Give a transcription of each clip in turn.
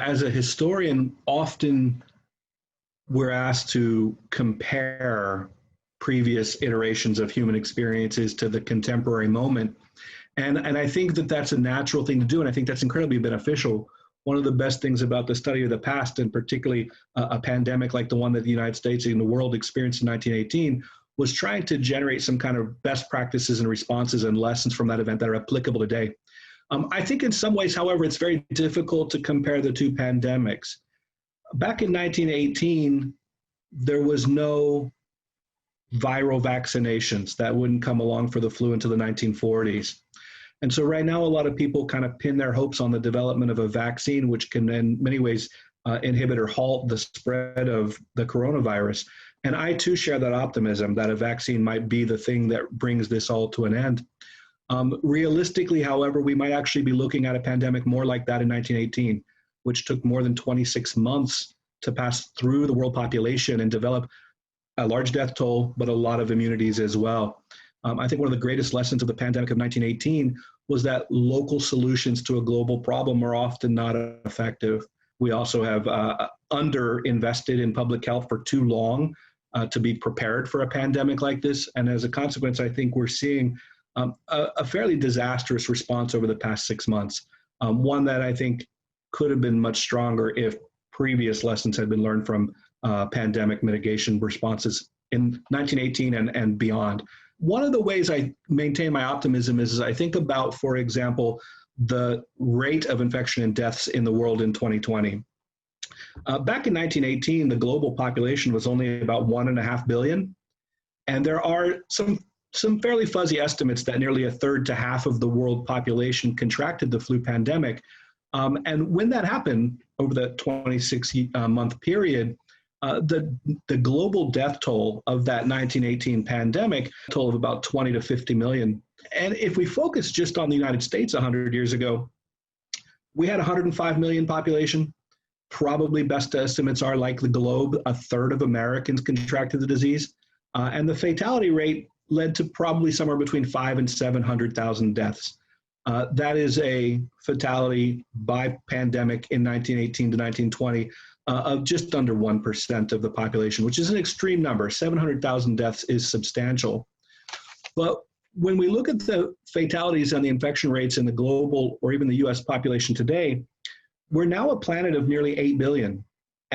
As a historian, often we're asked to compare previous iterations of human experiences to the contemporary moment. And I think that that's a natural thing to do, and I think that's incredibly beneficial. One of the best things about the study of the past, and particularly a pandemic like the one that the United States and the world experienced in 1918, was trying to generate some kind of best practices and responses and lessons from that event that are applicable today. I think in some ways, however, it's very difficult to compare the two pandemics. Back in 1918, there was no viral vaccinations that wouldn't come along for the flu until the 1940s. And so right now, a lot of people kind of pin their hopes on the development of a vaccine, which can in many ways inhibit or halt the spread of the coronavirus. And I too share that optimism that a vaccine might be the thing that brings this all to an end. Realistically, however, we might actually be looking at a pandemic more like that in 1918, which took more than 26 months to pass through the world population and develop a large death toll, but a lot of immunities as well. I think one of the greatest lessons of the pandemic of 1918 was that local solutions to a global problem are often not effective. We also have underinvested in public health for too long to be prepared for a pandemic like this. And as a consequence, I think we're seeing a fairly disastrous response over the past 6 months, one that I think could have been much stronger if previous lessons had been learned from pandemic mitigation responses in 1918 and beyond. One of the ways I maintain my optimism is I think about, for example, the rate of infection and deaths in the world in 2020. Back in 1918, the global population was only about 1.5 billion. And there are some fairly fuzzy estimates that nearly a third to half of the world population contracted the flu pandemic. And when that happened over the 26-month period, the global death toll of that 1918 pandemic toll of about 20 to 50 million. And if we focus just on the United States 100 years ago, we had 105 million population. Probably best estimates are, like the globe, a third of Americans contracted the disease. And the fatality rate led to probably somewhere between 500,000 and 700,000 deaths. That is a fatality by pandemic in 1918 to 1920 of just under 1% of the population, which is an extreme number. 700,000 deaths is substantial. But when we look at the fatalities and the infection rates in the global or even the US population today, we're now a planet of nearly 8 billion.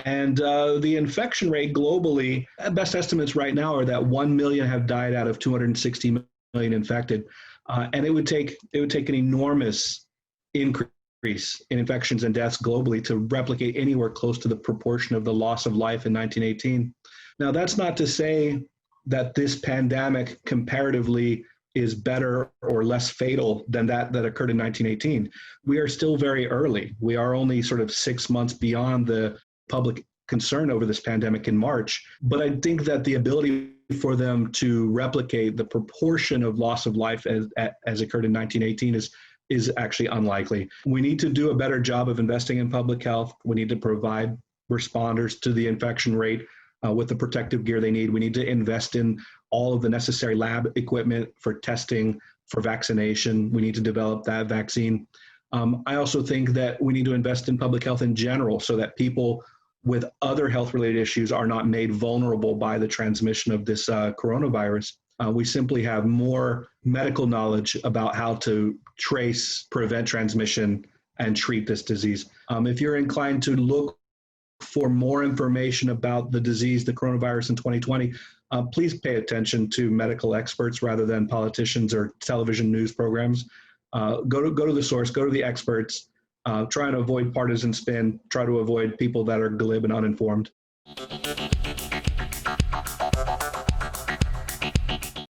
And the infection rate globally, best estimates right now are that 1 million have died out of 260 million infected. And it would take an enormous increase in infections and deaths globally to replicate anywhere close to the proportion of the loss of life in 1918. Now, that's not to say that this pandemic comparatively is better or less fatal than that occurred in 1918. We are still very early. We are only sort of 6 months beyond the public concern over this pandemic in March. But I think that the ability for them to replicate the proportion of loss of life as occurred in 1918 is actually unlikely. We need to do a better job of investing in public health. We need to provide responders to the infection rate with the protective gear they need. We need to invest in all of the necessary lab equipment for testing, for vaccination. We need to develop that vaccine. I also think that we need to invest in public health in general so that people with other health-related issues are not made vulnerable by the transmission of this coronavirus. We simply have more medical knowledge about how to trace, prevent transmission, and treat this disease. If you're inclined to look for more information about the disease, the coronavirus in 2020, please pay attention to medical experts rather than politicians or television news programs. Go to the source, go to the experts, try and avoid partisan spin, try to avoid people that are glib and uninformed.